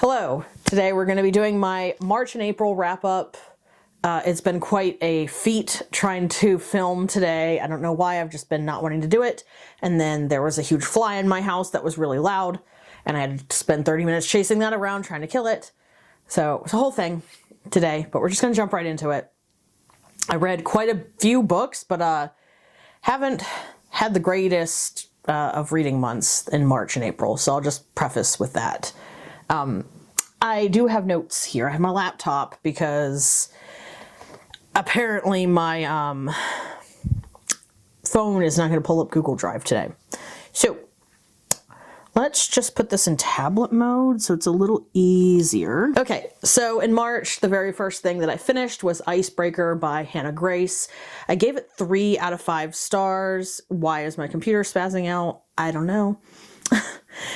Hello, today we're going to be doing my March and April wrap up. It's been quite a feat trying to film today. I don't know why, I've just been not wanting to do it. And then there was a huge fly in my house that was really loud and I had to spend 30 minutes chasing that around trying to kill it. So it's a whole thing today, but we're just going to jump right into it. I read quite a few books, but haven't had the greatest of reading months in March and April, so I'll just preface with that. I do have notes here. I have my laptop because apparently my phone is not going to pull up Google Drive today. So let's just put this in tablet mode so it's a little easier. Okay, so in March, the very first thing that I finished was Icebreaker by Hannah Grace. I gave it 3 out of 5 stars. Why is my computer spazzing out? I don't know.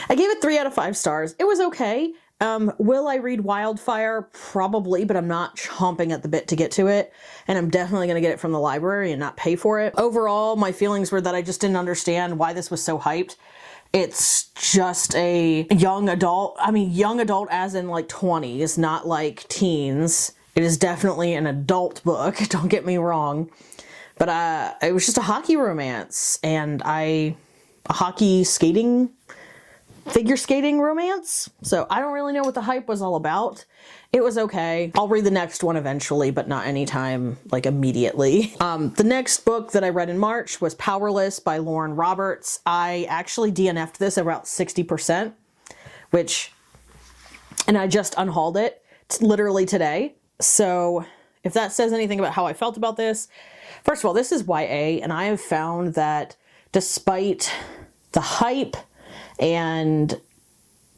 I gave it 3 out of 5 stars. It was okay. Will I read Wildfire? Probably, but I'm not chomping at the bit to get to it. And I'm definitely going to get it from the library and not pay for it. Overall, my feelings were that I just didn't understand why this was so hyped. It's just a young adult. I mean, young adult as in like 20s, not like teens. It is definitely an adult book, don't get me wrong. But it was just a hockey romance and a hockey skating figure skating romance. So I don't really know what the hype was all about. It was okay. I'll read the next one eventually, but not anytime like immediately. The next book that I read in March was Powerless by Lauren Roberts. I actually DNF'd this about 60%, and I just unhauled it literally today. So if that says anything about how I felt about this, first of all, this is YA, and I have found that despite the hype and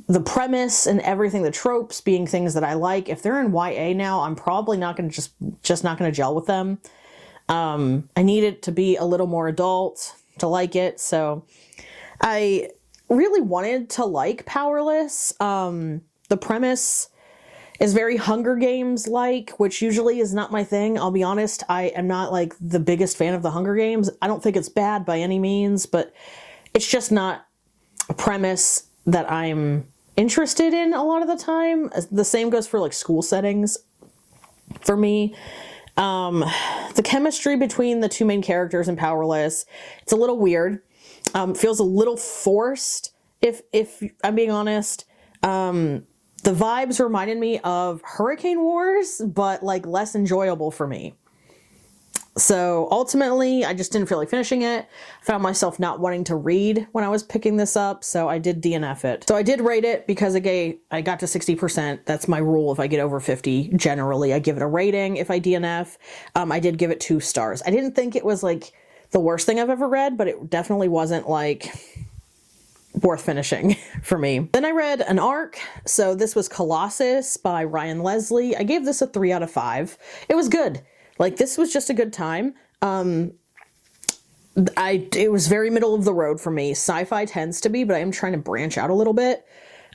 the premise and everything, the tropes being things that I like, if they're in YA now, I'm probably not going to just not going to gel with them. I need it to be a little more adult to like it. So I really wanted to like Powerless. The premise is very Hunger Games like, which usually is not my thing. I'll be honest. I am not like the biggest fan of the Hunger Games. I don't think it's bad by any means, but it's just not a premise that I'm interested in a lot of the time. The same goes for like school settings for me. The chemistry between the two main characters in Powerless, it's a little weird. Feels a little forced, if I'm being honest. The vibes reminded me of Hurricane Wars, but like less enjoyable for me. So ultimately, I just didn't feel like finishing it. I found myself not wanting to read when I was picking this up, so I did DNF it. So I did rate it because I got to 60%. That's my rule. If I get over 50, generally I give it a rating. If I DNF, I did give it 2 stars. I didn't think it was like the worst thing I've ever read, but it definitely wasn't like worth finishing for me. Then I read an arc. So this was Colossus by Ryan Leslie. I gave this a 3 out of 5. It was good. Like, this was just a good time. It was very middle of the road for me. Sci-fi tends to be, but I am trying to branch out a little bit.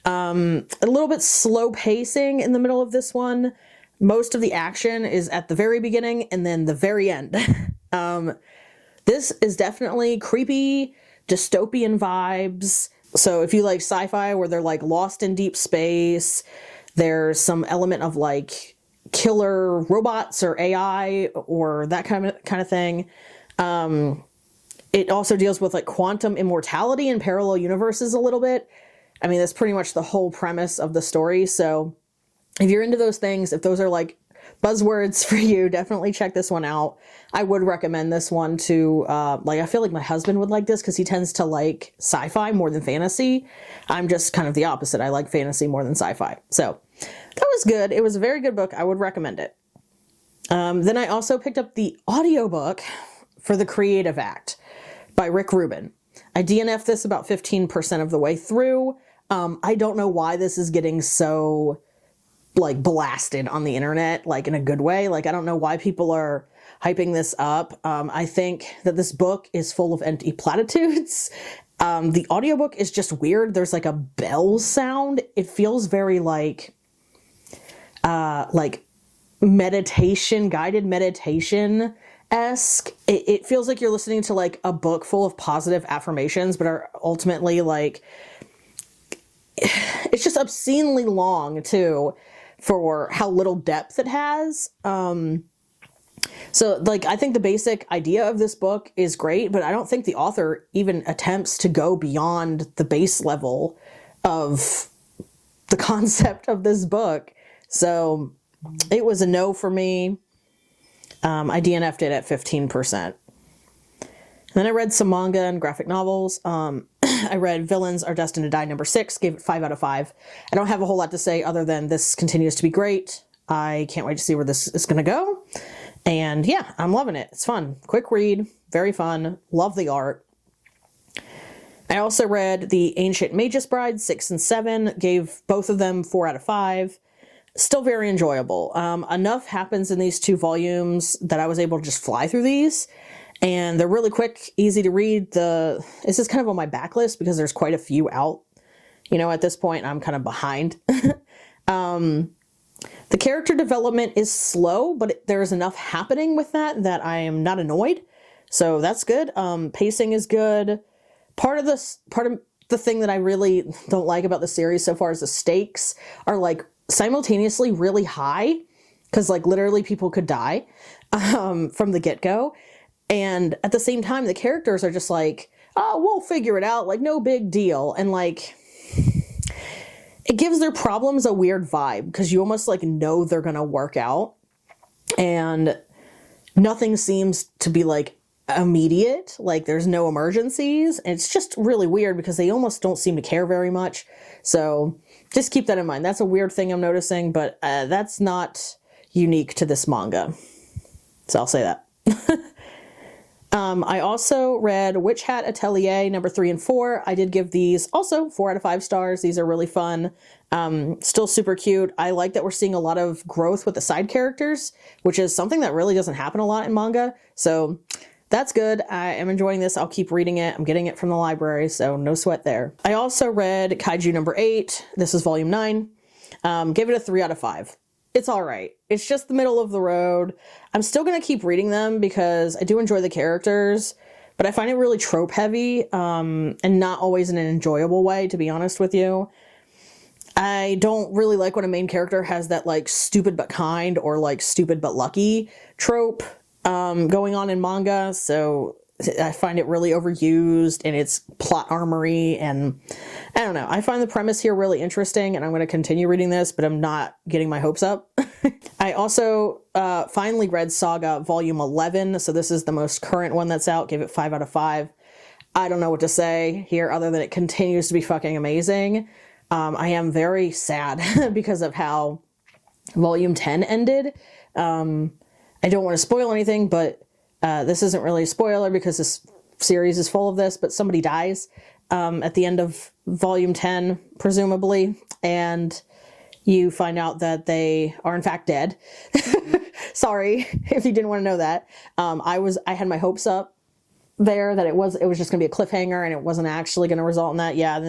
A little bit slow pacing in the middle of this one. Most of the action is at the very beginning and then the very end. This is definitely creepy, dystopian vibes. So if you like sci-fi where they're like lost in deep space, there's some element of like killer robots or AI or that kind of thing. It also deals with like quantum immortality and parallel universes a little bit. I mean, that's pretty much the whole premise of the story. So if you're into those things, if those are like buzzwords for you, definitely check this one out. I would recommend this one to, I feel like my husband would like this because he tends to like sci-fi more than fantasy. I'm just kind of the opposite. I like fantasy more than sci-fi. So that was good. It was a very good book. I would recommend it. Then I also picked up the audiobook for The Creative Act by Rick Rubin. I DNF'd this about 15% of the way through. I don't know why this is getting so like blasted on the internet, like in a good way. Like, I don't know why people are hyping this up. I think that this book is full of empty platitudes. The audiobook is just weird. There's like a bell sound. It feels very like meditation, guided meditation-esque. It feels like you're listening to like a book full of positive affirmations, but are ultimately like it's just obscenely long too for how little depth it has. So like, I think the basic idea of this book is great, but I don't think the author even attempts to go beyond the base level of the concept of this book. So it was a no for me. I DNF'd it at 15%. Then I read some manga and graphic novels. I read Villains Are Destined to Die #6, gave it 5 out of 5. I don't have a whole lot to say other than this continues to be great. I can't wait to see where this is going to go. And yeah, I'm loving it. It's fun. Quick read, very fun. Love the art. I also read The Ancient Magus Bride 6 and 7, gave both of them 4 out of 5. Still very enjoyable. Enough happens in these 2 volumes that I was able to just fly through these. And they're really quick, easy to read. This is kind of on my backlist because there's quite a few out, at this point. I'm kind of behind. The character development is slow, but there's enough happening with that I am not annoyed. So that's good. Pacing is good. Part of the thing that I really don't like about the series so far is the stakes are like simultaneously really high, because like literally people could die from the get-go. And at the same time, the characters are just like, oh, we'll figure it out, like no big deal. And like, it gives their problems a weird vibe because you almost like know they're going to work out, and nothing seems to be like immediate. Like there's no emergencies. And it's just really weird because they almost don't seem to care very much. So just keep that in mind. That's a weird thing I'm noticing, but that's not unique to this manga. So I'll say that. I also read Witch Hat Atelier #3 and 4. I did give these also 4 out of 5 stars. These are really fun. Still super cute. I like that we're seeing a lot of growth with the side characters, which is something that really doesn't happen a lot in manga. So that's good. I am enjoying this. I'll keep reading it. I'm getting it from the library, so no sweat there. I also read Kaiju #8. This is volume 9. Gave it a 3 out of 5. It's all right. It's just the middle of the road. I'm still going to keep reading them because I do enjoy the characters, but I find it really trope heavy, and not always in an enjoyable way, to be honest with you. I don't really like when a main character has that like stupid but kind or like stupid but lucky trope going on in manga. So I find it really overused in its plot armory, and I don't know. I find the premise here really interesting, and I'm going to continue reading this, but I'm not getting my hopes up. I also finally read Saga Volume 11, so this is the most current one that's out. Gave it 5 out of 5. I don't know what to say here other than it continues to be fucking amazing. I am very sad because of how Volume 10 ended. I don't want to spoil anything, but this isn't really a spoiler because this series is full of this, but somebody dies at the end of Volume 10, presumably, and you find out that they are in fact dead. Sorry if you didn't want to know that. I had my hopes up there that it was just going to be a cliffhanger and it wasn't actually going to result in that. Yeah,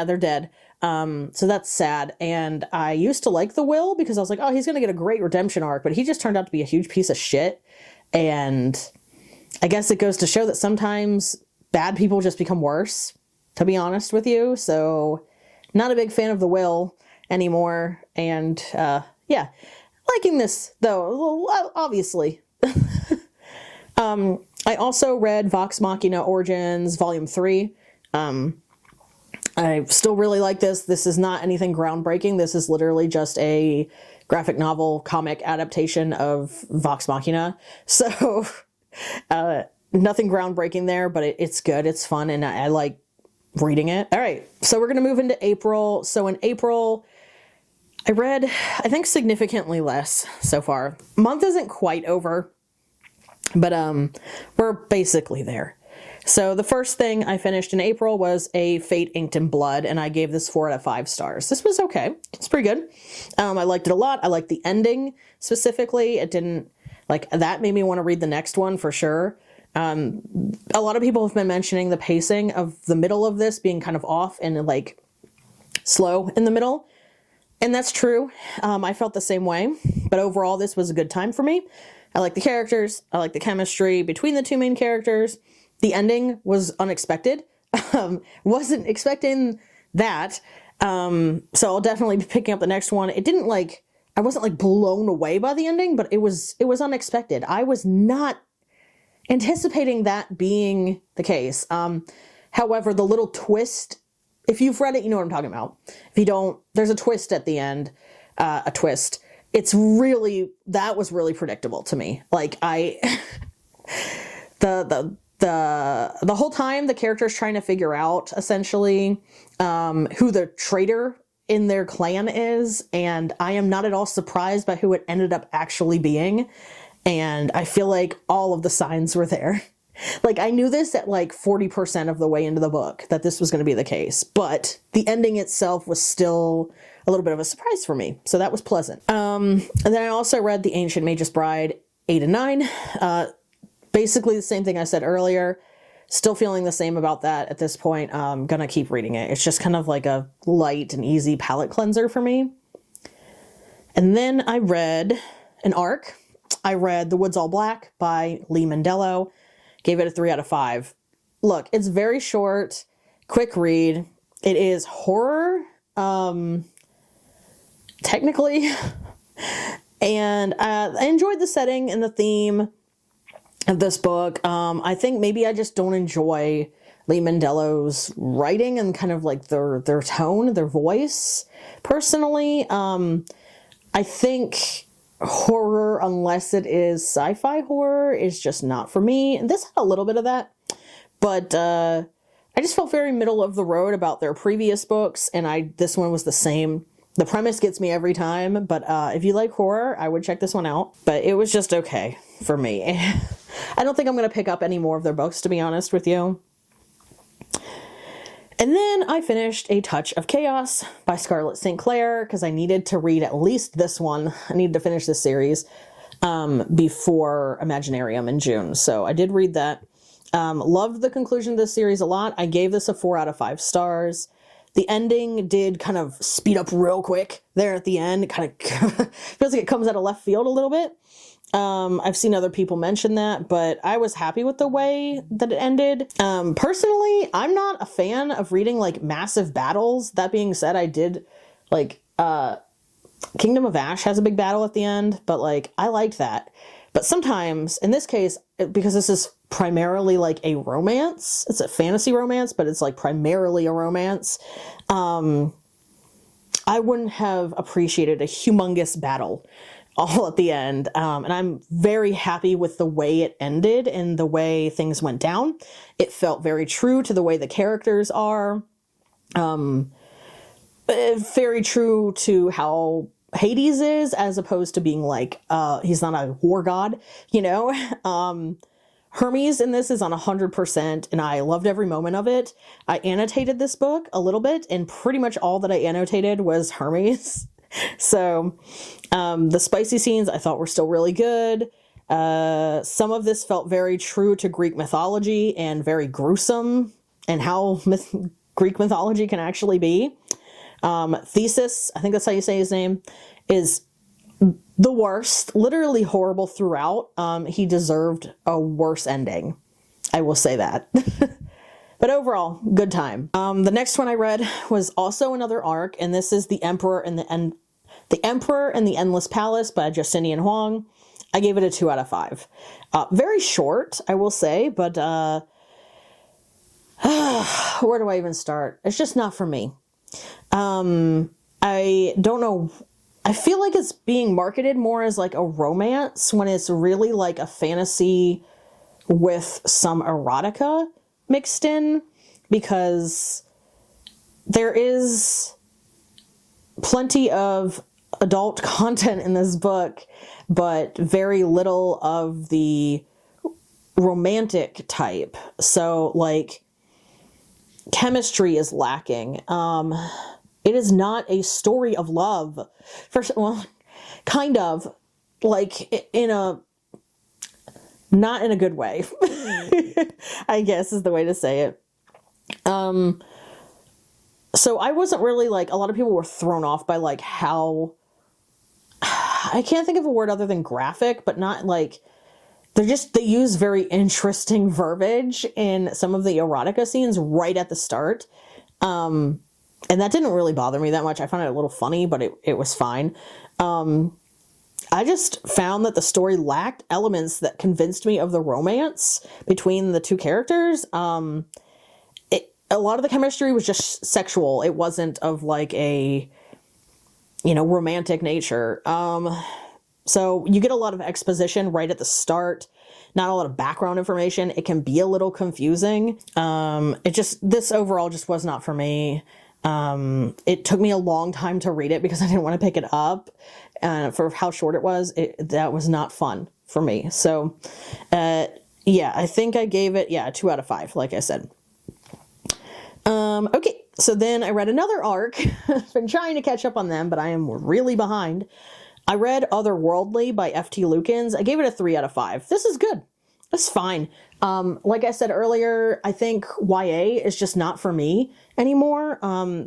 they're dead. So that's sad. And I used to like the Will because I was like, oh, he's going to get a great redemption arc, but he just turned out to be a huge piece of shit. And I guess it goes to show that sometimes bad people just become worse, to be honest with you. So not a big fan of the Will anymore. And yeah, liking this though, obviously. I also read Vox Machina Origins Volume 3. I still really like this. This is not anything groundbreaking. This is literally just a graphic novel comic adaptation of Vox Machina. So nothing groundbreaking there, but it's good. It's fun, and I like reading it. All right, so we're going to move into April. So in April, I read, I think, significantly less so far. Month isn't quite over, but we're basically there. So the first thing I finished in April was a Fate Inked in Blood, and I gave this 4 out of 5 stars. This was okay. It's pretty good. I liked it a lot. I liked the ending specifically. It didn't, like, that made me want to read the next one for sure. A lot of people have been mentioning the pacing of the middle of this being kind of off and like slow in the middle. And that's true. I felt the same way, but overall this was a good time for me. I like the characters. I like the chemistry between the two main characters. The ending was unexpected. Wasn't expecting that. So I'll definitely be picking up the next one. It didn't like, I wasn't like blown away by the ending, but it was unexpected. I was not anticipating that being the case. However, the little twist, if you've read it, you know what I'm talking about. If you don't, there's a twist at the end, a twist. It's really, that was really predictable to me. Like the whole time the character's trying to figure out essentially who the traitor in their clan is, and I am not at all surprised by who it ended up actually being. And I feel like all of the signs were there. Like I knew this at like 40% of the way into the book that this was going to be the case, but the ending itself was still a little bit of a surprise for me. So that was pleasant. And then I also read The Ancient Mage's Bride 8 and 9. Basically the same thing I said earlier. Still feeling the same about that at this point. I'm gonna keep reading it. It's just kind of like a light and easy palate cleanser for me. And then I read an arc. I read The Woods All Black by Lee Mandello. Gave it a 3 out of 5. Look, it's very short, quick read. It is horror, technically. And I enjoyed the setting and the theme of this book. I think maybe I just don't enjoy Lee Mandello's writing and kind of like their tone, their voice, personally. I think horror, unless it is sci-fi horror, is just not for me. And this had a little bit of that, but I just felt very middle of the road about their previous books, and this one was the same. The premise gets me every time, but if you like horror, I would check this one out. But it was just okay for me. I don't think I'm going to pick up any more of their books, to be honest with you. And then I finished A Touch of Chaos by Scarlett St. Clair, because I needed to read at least this one. I needed to finish this series before Imaginarium in June. So I did read that. Loved the conclusion of this series a lot. I gave this a 4 out of 5 stars. The ending did kind of speed up real quick there at the end. It kind of feels like it comes out of left field a little bit. I've seen other people mention that, but I was happy with the way that it ended. Personally, I'm not a fan of reading like massive battles. That being said, I did like, Kingdom of Ash has a big battle at the end, but like, I liked that. But sometimes, in this case, because this is primarily like a romance, it's a fantasy romance, but it's like primarily a romance, I wouldn't have appreciated a humongous battle all at the end. And I'm very happy with the way it ended and the way things went down. It felt very true to the way the characters are. Very true to how Hades is, as opposed to being like, he's not a war god, you know? Hermes in this is on 100%, and I loved every moment of it. I annotated this book a little bit, and pretty much all that I annotated was Hermes. So, the spicy scenes I thought were still really good. Some of this felt very true to Greek mythology and very gruesome, and how Greek mythology can actually be. Thesis, I think that's how you say his name, is the worst, literally horrible throughout. He deserved a worse ending. I will say that. But overall, good time. The next one I read was also another arc, and this is The Emperor and the Emperor and the Endless Palace by Justinian Huang. I gave it a 2 out of 5. Very short, I will say, but where do I even start? It's just not for me. I don't know. I feel like it's being marketed more as like a romance when it's really like a fantasy with some erotica mixed in, because there is plenty of adult content in this book, but very little of the romantic type. So like chemistry is lacking. It is not a story of love. First, well, kind of, like not in a good way, I guess is the way to say it. So I wasn't really like, a lot of people were thrown off by like how, I can't think of a word other than graphic, but not like, they use very interesting verbiage in some of the erotica scenes right at the start. And that didn't really bother me that much. I found it a little funny, but it was fine. I just found that the story lacked elements that convinced me of the romance between the two characters. A lot of the chemistry was just sexual. It wasn't of like a, romantic nature. So you get a lot of exposition right at the start, not a lot of background information. It can be a little confusing. This overall just was not for me. It took me a long time to read it because I didn't want to pick it up. For how short it was, that was not fun for me. So, I think I gave it, a 2 out of 5, like I said. Okay, so then I read another arc. I've been trying to catch up on them, but I am really behind. I read Otherworldly by F.T. Lukens. I gave it a 3 out of 5. This is good. It's fine. Like I said earlier, I think YA is just not for me anymore.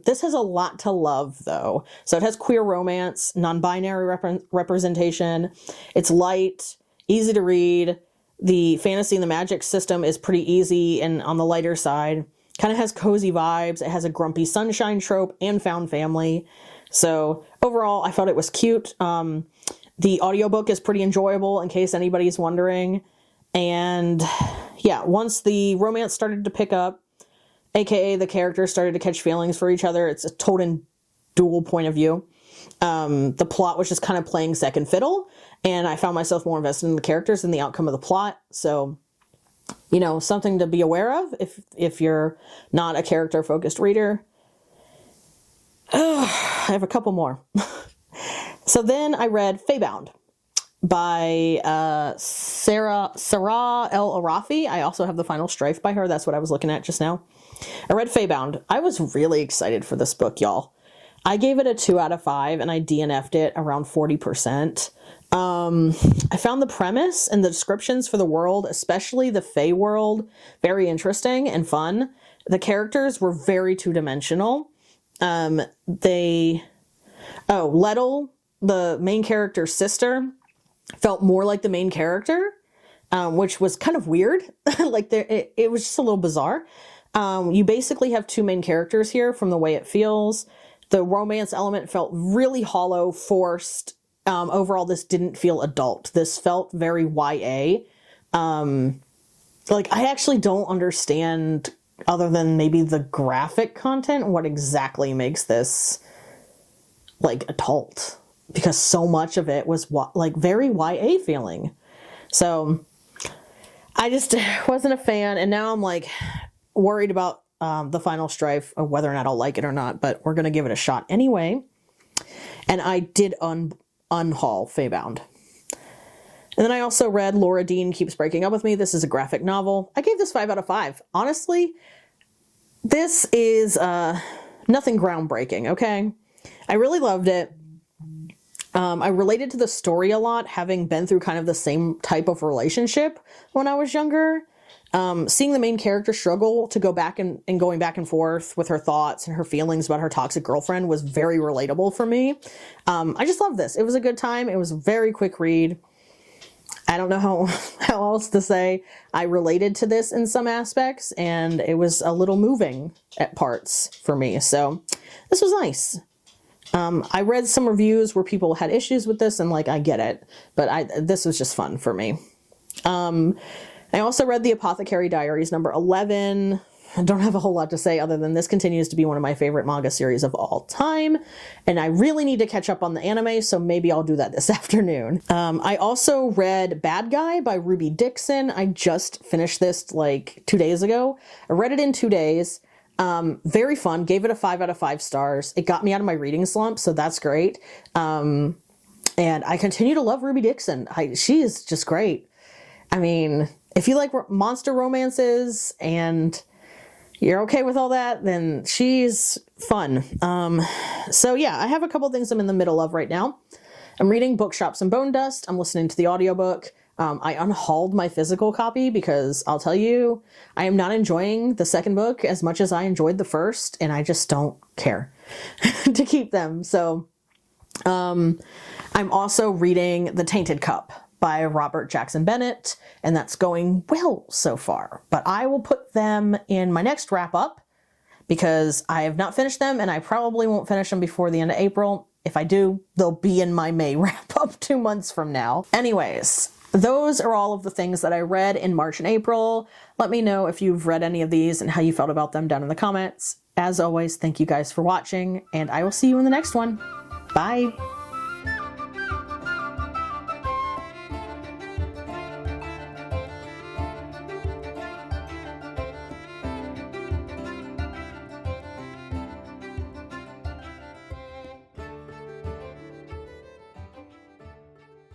This has a lot to love, though. So it has queer romance, non-binary representation. It's light, easy to read. The fantasy and the magic system is pretty easy and on the lighter side. Kind of has cozy vibes. It has a grumpy sunshine trope and found family. So overall, I thought it was cute. The audiobook is pretty enjoyable in case anybody's wondering. And once the romance started to pick up, aka the characters started to catch feelings for each other, it's a told in dual point of view. The plot was just kind of playing second fiddle, and I found myself more invested in the characters than the outcome of the plot. So, something to be aware of if you're not a character-focused reader. I have a couple more. So then I read Feybound by Sarah El Arafi. I also have the final strife by her. That's what I was looking at just now. I read Feybound. I was really excited for this book, y'all. I gave it a 2 out of 5 and I DNF'd it around 40%. I found the premise and the descriptions for the world, especially the Fey world, very interesting and fun. The characters were very two-dimensional. Lettle, the main character's sister, felt more like the main character, which was kind of weird. It was just a little bizarre. You basically have two main characters here from the way it feels. The romance element felt really hollow, forced. Overall, this didn't feel adult. This felt very YA. I actually don't understand, other than maybe the graphic content, what exactly makes this adult. Because so much of it was very YA feeling. So I just wasn't a fan. And now I'm worried about the final strife of whether or not I'll like it or not. But we're going to give it a shot anyway. And I did unhaul Feybound. And then I also read Laura Dean Keeps Breaking Up With Me. This is a graphic novel. I gave this 5 out of 5. Honestly, this is nothing groundbreaking, okay? I really loved it. I related to the story a lot, having been through kind of the same type of relationship when I was younger. Seeing the main character struggle to go back and going back and forth with her thoughts and her feelings about her toxic girlfriend was very relatable for me. I just love this. It was a good time. It was a very quick read. I don't know how else to say. I related to this in some aspects, and it was a little moving at parts for me. So this was nice. I read some reviews where people had issues with this, and I get it, but this was just fun for me. I also read The Apothecary Diaries number 11. I don't have a whole lot to say other than this continues to be one of my favorite manga series of all time, and I really need to catch up on the anime, so maybe I'll do that this afternoon. I also read Bad Guy by Ruby Dixon. I just finished this 2 days ago. I read it in 2 days. Very fun. Gave it a 5 out of 5 stars. It got me out of my reading slump, so that's great. And I continue to love Ruby Dixon. She is just great. I mean, if you like monster romances and you're okay with all that, then she's fun. So yeah, I have a couple things I'm in the middle of right now. I'm reading Bookshops and Bone Dust. I'm listening to the audiobook. I unhauled my physical copy because I'll tell you, I am not enjoying the second book as much as I enjoyed the first, and I just don't care to keep them. So I'm also reading The Tainted Cup by Robert Jackson Bennett, and that's going well so far. But I will put them in my next wrap-up because I have not finished them and I probably won't finish them before the end of April. If I do, they'll be in my May wrap up 2 months from now. Anyways, those are all of the things that I read in March and April. Let me know if you've read any of these and how you felt about them down in the comments. As always, thank you guys for watching, and I will see you in the next one. Bye!